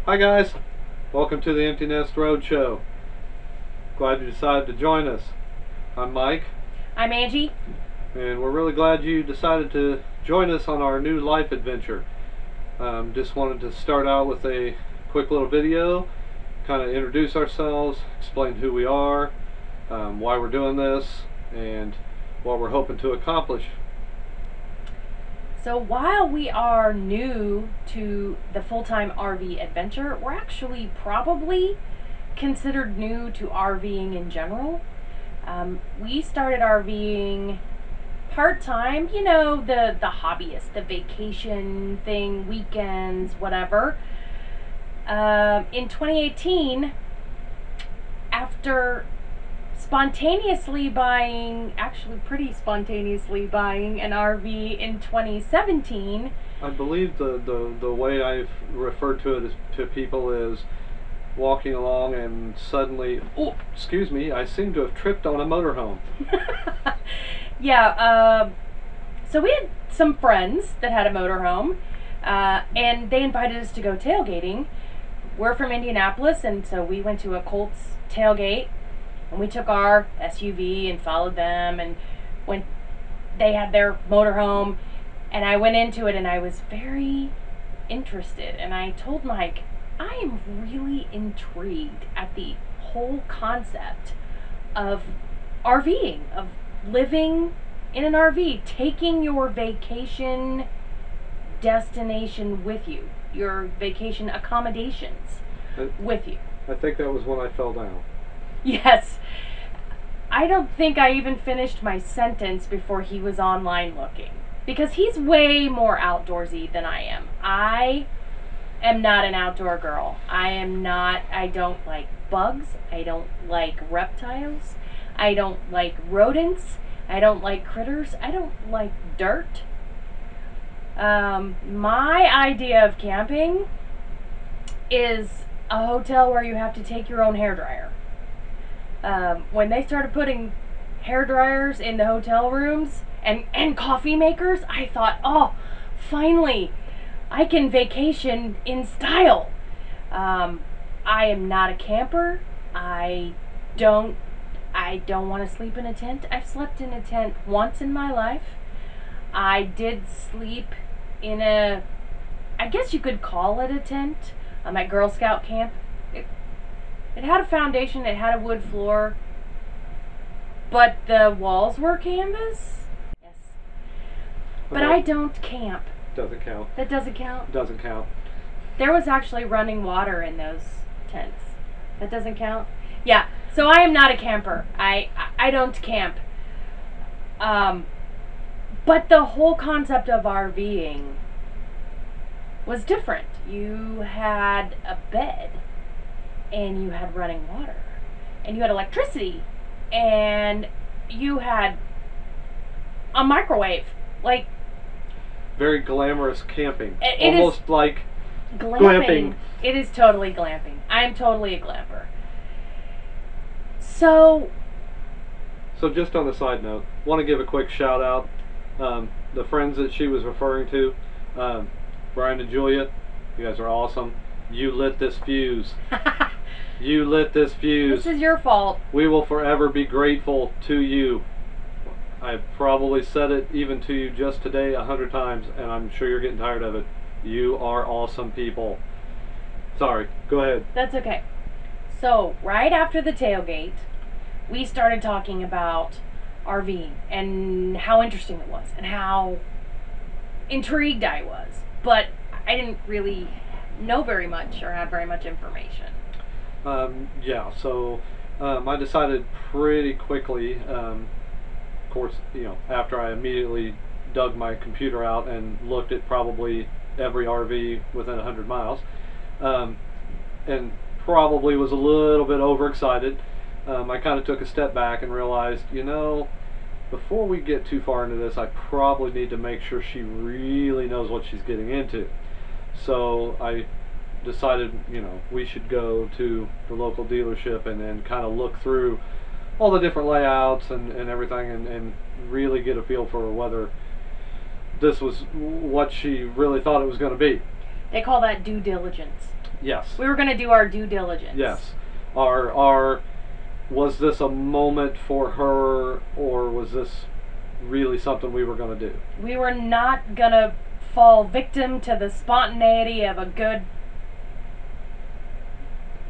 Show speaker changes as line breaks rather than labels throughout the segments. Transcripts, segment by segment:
Hi guys, welcome to the Empty Nest Roadshow. Glad you decided to join us. I'm Mike.
I'm Angie.
And we're really glad you decided to join us on our new life adventure. Just wanted to start out with a quick little video, kind of introduce ourselves, explain who we are, why we're doing this, and what we're hoping to accomplish.
So while we are new to the full-time RV adventure, we're actually probably considered new to RVing in general. We started RVing part-time, you know, the hobbyist, the vacation thing, weekends, whatever. In 2018, after pretty spontaneously buying an RV in 2017.
I believe the way I've referred to it to people is walking along and suddenly, oh, excuse me, I seem to have tripped on a motorhome.
Yeah, so we had some friends that had a motorhome, and they invited us to go tailgating. We're from Indianapolis, and so we went to a Colts tailgate. And we took our SUV and followed them, and when they had their motorhome, and I went into it and I was very interested, and I told Mike, I am really intrigued at the whole concept of RVing, of living in an RV, taking your vacation destination with you, your vacation accommodations with you.
I think that was when I fell down.
Yes. I don't think I even finished my sentence before he was online looking. Because he's way more outdoorsy than I am. I am not an outdoor girl. I don't like bugs. I don't like reptiles. I don't like rodents. I don't like critters. I don't like dirt. My idea of camping is a hotel where you have to take your own hairdryer. When they started putting hair dryers in the hotel rooms and coffee makers, I thought, oh, finally, I can vacation in style. I am not a camper. I don't want to sleep in a tent. I've slept in a tent once in my life. I did sleep in I guess you could call it a tent. I'm at Girl Scout camp. It had a foundation, it had a wood floor, but the walls were canvas. Yes. But I don't camp.
Doesn't count.
That doesn't count?
Doesn't count.
There was actually running water in those tents. That doesn't count? Yeah, so I am not a camper. I don't camp. But the whole concept of RVing was different. You had a bed, and you had running water, and you had electricity, and you had a microwave. Like,
very glamorous camping.
Almost
like
glamping. It is totally glamping. I am totally a glamper. So
just on the side note, want to give a quick shout out. The friends that she was referring to, Brian and Julia, you guys are awesome. You lit this fuse. You lit this fuse.
This is your fault.
We will forever be grateful to you. I've probably said it even to you just today 100 times, and I'm sure you're getting tired of it. You are awesome people. Sorry, go ahead.
That's okay. So, right after the tailgate, we started talking about RVing and how interesting it was and how intrigued I was. But I didn't really know very much or have very much information.
Yeah, so I decided pretty quickly, of course, you know, after I immediately dug my computer out and looked at probably every RV within 100 miles, and probably was a little bit overexcited. I kind of took a step back and realized, you know, before we get too far into this, I probably need to make sure she really knows what she's getting into. So I decided, you know, we should go to the local dealership and kind of look through all the different layouts and everything, and really get a feel for whether this was what she really thought it was going to be.
They call that due diligence.
Yes.
We were going to do our due diligence.
Yes. Was this a moment for her, or was this really something we were going to do?
We were not going to fall victim to the spontaneity of a good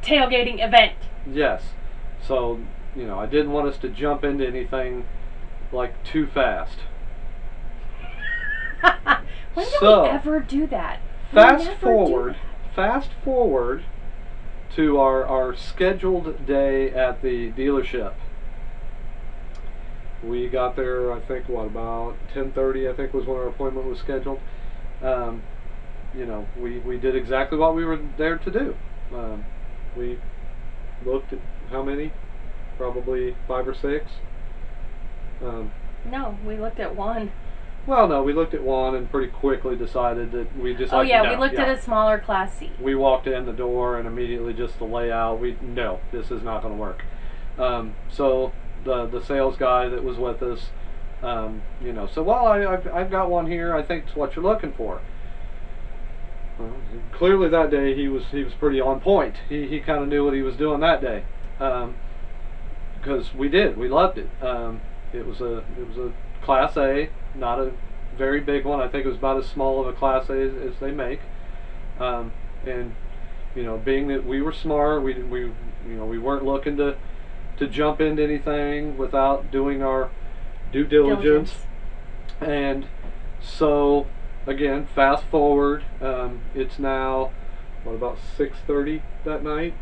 tailgating event.
Yes. So, I didn't want us to jump into anything like too fast.
When did we ever do that?
Fast forward to our scheduled day at the dealership. We got there, I think, about 10:30, I think was when our appointment was scheduled. We did exactly what we were there to do. We looked at how many? Probably 5 or 6.
No, we looked at one.
Well, no, we looked at one and pretty quickly decided that we just.
Oh yeah, we looked at a smaller Class C.
We walked in the door and immediately just the layout. No, this is not going to work. So the sales guy that was with us, said, well, I've got one here. I think it's what you're looking for. Well, clearly that day he was pretty on point. He kind of knew what he was doing that day, because we loved it. It was a Class A, not a very big one. I think it was about as small of a Class A as they make. And being that we were smart, we weren't looking to jump into anything without doing our due diligence. And so again, fast forward, it's now about 6:30 that night.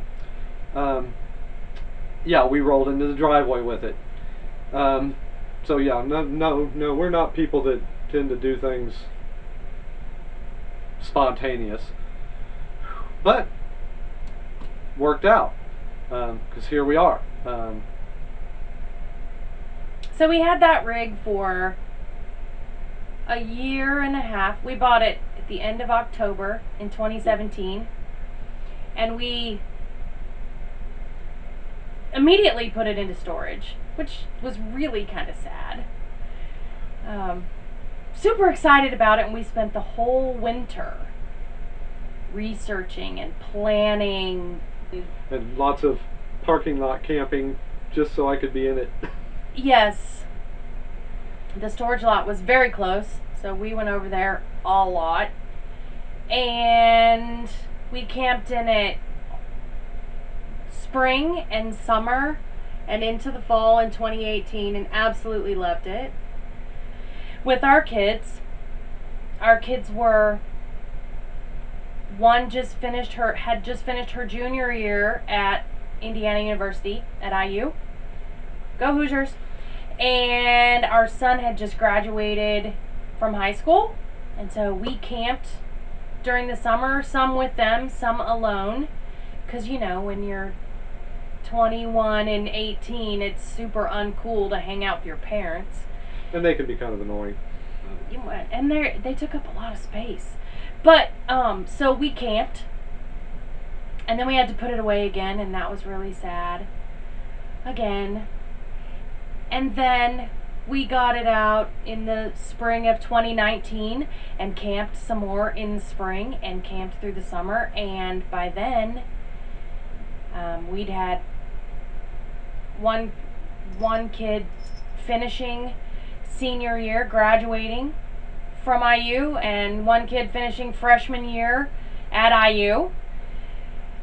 We rolled into the driveway with it. So yeah, no, we're not people that tend to do things spontaneous, but worked out, because here we are.
So we had that rig for a year and a half. We bought it at the end of October in 2017, and we immediately put it into storage, which was really kind of sad. Super excited about it, and we spent the whole winter researching and planning.
And lots of parking lot camping just so I could be in it.
Yes. The storage lot was very close, so we went over there a lot. And we camped in it spring and summer and into the fall in 2018, and absolutely loved it. With our kids were, one had just finished her junior year at Indiana University at IU. Go Hoosiers. And our son had just graduated from high school, and so we camped during the summer, some with them, some alone, because when you're 21 and 18, it's super uncool to hang out with your parents.
And they can be kind of annoying.
And they took up a lot of space. But, so we camped. And then we had to put it away again, and that was really sad. Again. And then we got it out in the spring of 2019 and camped some more in the spring and camped through the summer. And by then, we'd had one kid finishing senior year, graduating from IU, and one kid finishing freshman year at IU.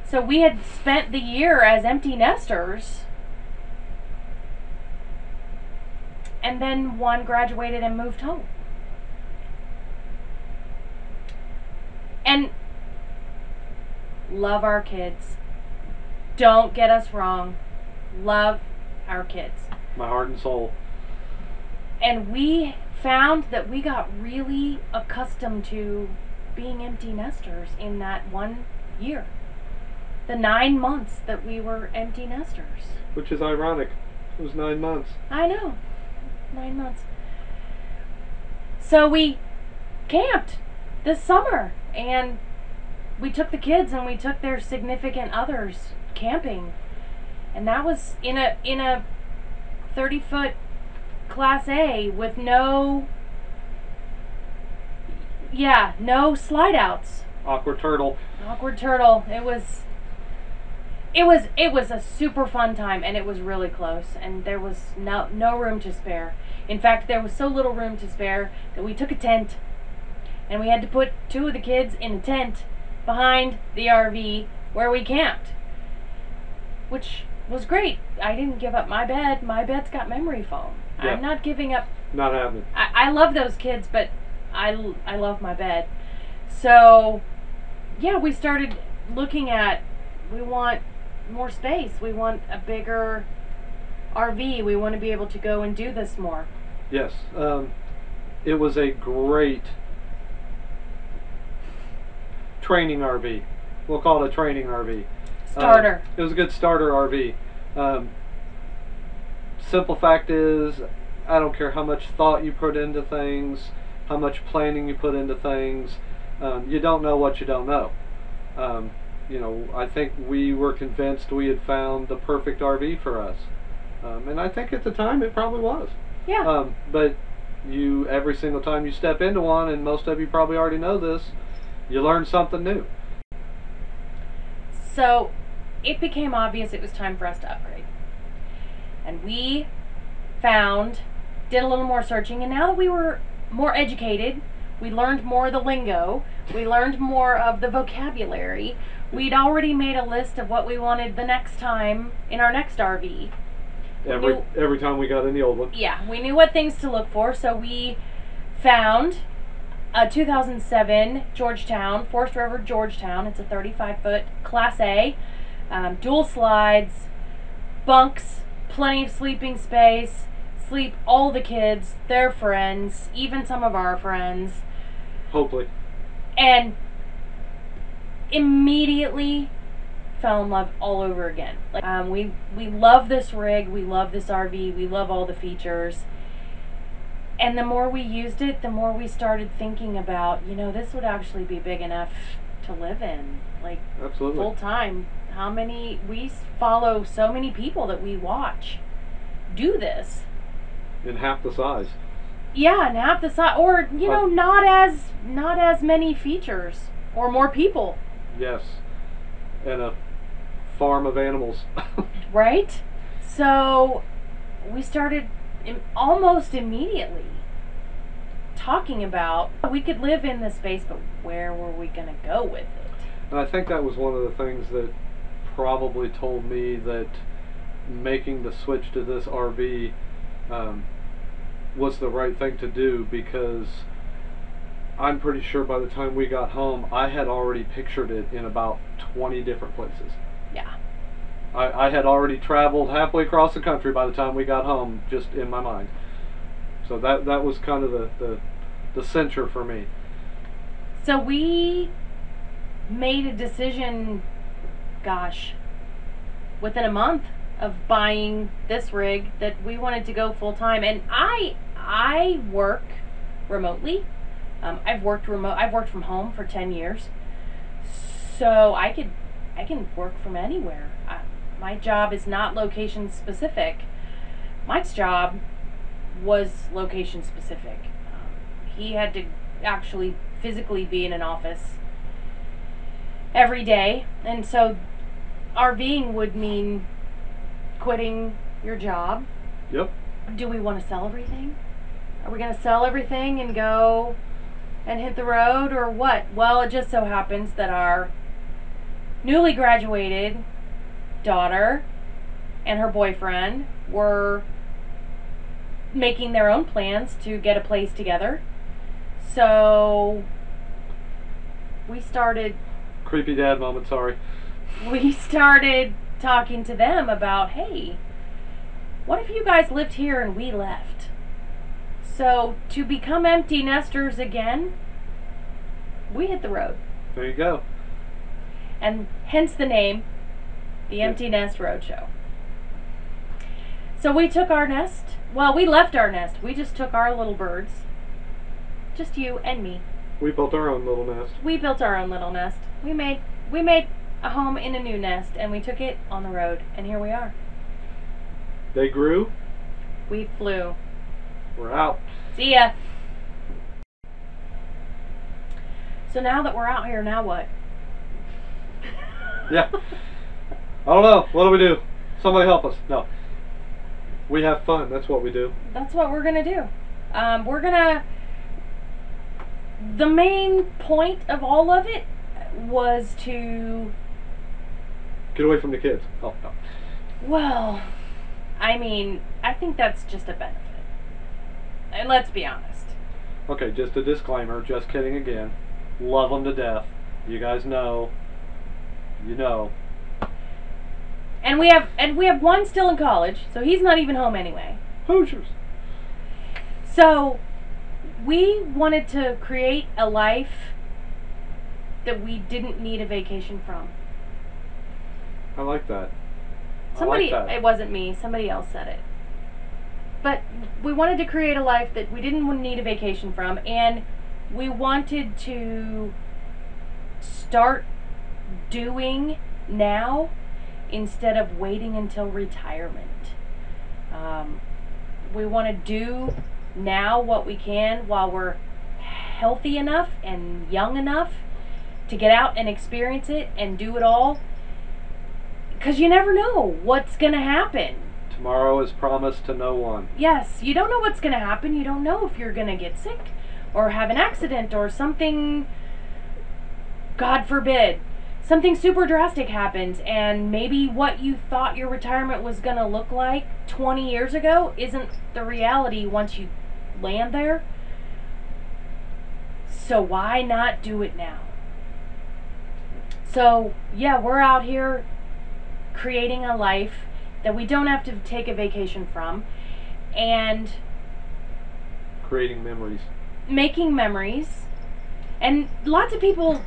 So we had spent the year as empty nesters, and then one graduated and moved home. And love our kids. Don't get us wrong. Love our kids.
My heart and soul.
And we found that we got really accustomed to being empty nesters in that 1 year. The 9 months that we were empty nesters.
Which is ironic. It was 9 months.
I know. 9 months. So we camped this summer, and we took the kids and we took their significant others camping. And that was in a 30-foot Class A with no slide outs.
Awkward turtle.
Awkward turtle. It was a super fun time, and it was really close, and there was no room to spare. In fact, there was so little room to spare that we took a tent, and we had to put 2 of the kids in a tent behind the RV where we camped, which was great. I didn't give up my bed. My bed's got memory foam.
Yeah.
I'm not giving up.
Not happening.
I love those kids, but I love my bed. So, yeah, we started looking at, we want more space. We want a bigger RV. We want to be able to go and do this more.
Yes. It was a great training RV. We'll call it a training RV.
Starter.
It was a good starter RV. Simple fact is, I don't care how much thought you put into things, how much planning you put into things, you don't know what you don't know. You know, I think we were convinced we had found the perfect RV for us. And I think at the time it probably was.
Yeah.
But every single time you step into one, and most of you probably already know this, you learn something new.
So it became obvious it was time for us to upgrade. And we did a little more searching, and now that we were more educated, we learned more of the lingo, we learned more of the vocabulary, we'd already made a list of what we wanted the next time in our next RV.
Every time we got in the old one.
Yeah, we knew what things to look for, so we found a 2007 Georgetown, Forest River Georgetown. It's a 35-foot Class A, dual slides, bunks, plenty of sleeping space, sleep all the kids, their friends, even some of our friends.
Hopefully.
And immediately fell in love all over again. Like, we love this rig, we love this RV, we love all the features. And the more we used it, the more we started thinking about, you know, this would actually be big enough to live in, like,
absolutely,
full time. We follow so many people that we watch do this.
In half the size.
Yeah, in half the size, or you know, not as many features, or more people.
Yes, and a farm of animals.
Right? So we started almost immediately talking about we could live in this space, but where were we going to go with it?
And I think that was one of the things that probably told me that making the switch to this RV was the right thing to do, because I'm pretty sure by the time we got home, I had already pictured it in about 20 different places.
Yeah.
I had already traveled halfway across the country by the time we got home, just in my mind. So that was kind of the center for me.
So we made a decision, gosh, within a month of buying this rig, that we wanted to go full time. And I work remotely. I've worked from home for 10 years, so I can work from anywhere. My job is not location specific. Mike's job was location specific. He had to actually physically be in an office every day, and so RVing would mean quitting your job.
Yep.
Do we want to sell everything? Are we going to sell everything and go and hit the road, or what? Well, it just so happens that our newly graduated daughter and her boyfriend were making their own plans to get a place together. So we started...
Creepy dad moment, sorry.
We started talking to them about, hey, what if you guys lived here and we left? So to become empty nesters again, we hit the road.
There you go.
And hence the name, the Empty Nest Roadshow. So we took our nest. Well, we left our nest. We just took our little birds. Just you and me.
We built our own little nest.
We built our own little nest. We made a home in a new nest, and we took it on the road, and here we are.
They grew.
We flew.
We're out.
See ya. So now that we're out here, now what?
Yeah. I don't know. What do we do? Somebody help us. No. We have fun. That's what we do.
That's what we're gonna do. The main point of all of it was to...
Get away from the kids. Oh, no.
Well, I mean, I think that's just a benefit. And let's be honest.
Okay, just a disclaimer. Just kidding again. Love them to death. You guys know. You know.
And we have one still in college, so he's not even home anyway.
Hoosiers.
So, we wanted to create a life that we didn't need a vacation from.
I like that.
Somebody,
I like that.
It wasn't me, somebody else said it. But we wanted to create a life that we didn't need a vacation from, and we wanted to start doing now instead of waiting until retirement. We want to do now what we can while we're healthy enough and young enough to get out and experience it and do it all. Because you never know what's going to happen.
Tomorrow is promised to no one.
Yes, you don't know what's going to happen. You don't know if you're going to get sick or have an accident or something, God forbid, something super drastic happens, and maybe what you thought your retirement was going to look like 20 years ago isn't the reality once you land there. So why not do it now? So, yeah, we're out here creating a life that we don't have to take a vacation from, and
creating memories.
Making memories. And lots of people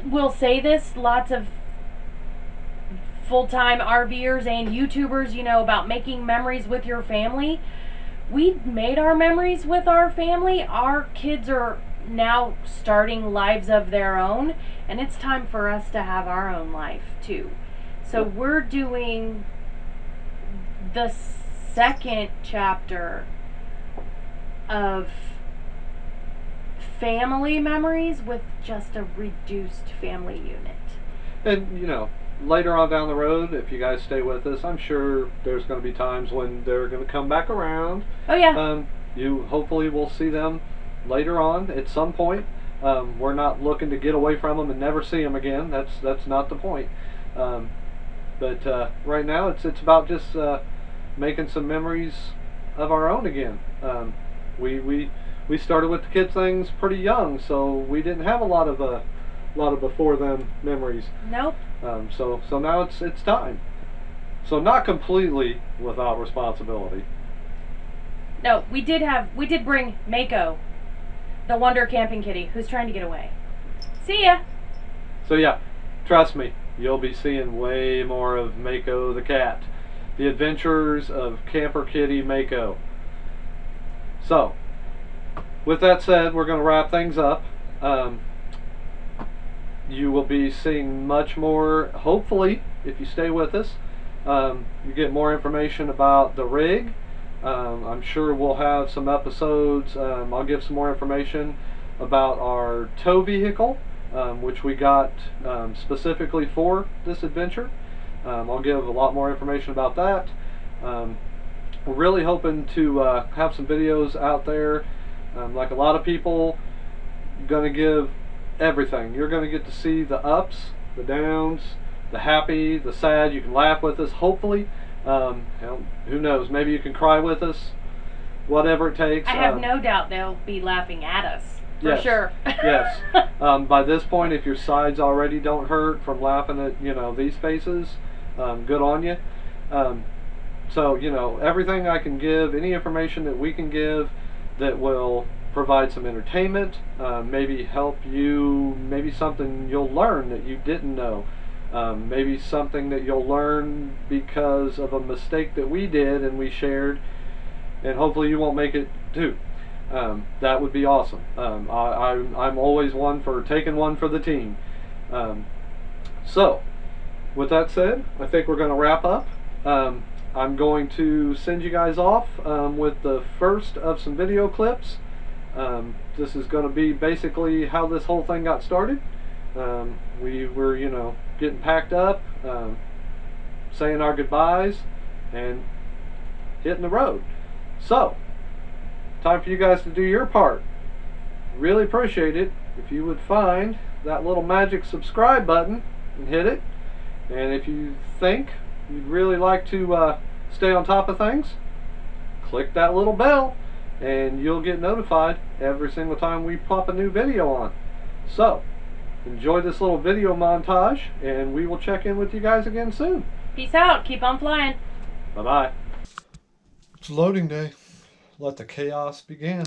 will say this, lots of full-time RVers and YouTubers, you know, about making memories with your family. We made our memories with our family. Our kids are now starting lives of their own, and it's time for us to have our own life too. So we're doing the second chapter of family memories with just a reduced family unit.
And, you know, later on down the road, if you guys stay with us, I'm sure there's going to be times when they're going to come back around.
Oh, yeah.
You hopefully will see them later on at some point. We're not looking to get away from them and never see them again. That's not the point. But right now, it's about just making some memories of our own again. We started with the kids things pretty young, so we didn't have a lot of before them memories.
Nope.
So now it's time. So not completely without responsibility.
No, we did bring Mako, the Wonder Camping Kitty, who's trying to get away. See ya.
So yeah, trust me, you'll be seeing way more of Mako the cat. The Adventures of Camper Kitty Mako. So, with that said, we're going to wrap things up. You will be seeing much more, hopefully, if you stay with us. You get more information about the rig. I'm sure we'll have some episodes. I'll give some more information about our tow vehicle, which we got specifically for this adventure. I'll give a lot more information about that. We're really hoping to have some videos out there. Like a lot of people, going to give everything. You're going to get to see the ups, the downs, the happy, the sad. You can laugh with us, hopefully. Who knows, maybe you can cry with us, whatever it takes.
I have no doubt they'll be laughing at us, for sure.
Yes. By this point, if your sides already don't hurt from laughing at, you know, these faces, good on you. So, you know, everything I can give, any information that we can give that will provide some entertainment, maybe help you, maybe something you'll learn that you didn't know. Maybe something that you'll learn because of a mistake that we did and we shared, and hopefully you won't make it too. That would be awesome. I'm always one for taking one for the team. So, with that said, I think we're going to wrap up. I'm going to send you guys off with the first of some video clips This is going to be basically how this whole thing got started. We were, you know, getting packed up, saying our goodbyes, and hitting the road. So, time for you guys to do your part. Really appreciate it if you would find that little magic subscribe button and hit it. And if you think you'd really like to stay on top of things, click that little bell and you'll get notified every single time we pop a new video on. So, enjoy this little video montage, and we will check in with you guys again soon.
Peace out. Keep on flying.
Bye-bye. It's loading day. Let the chaos begin.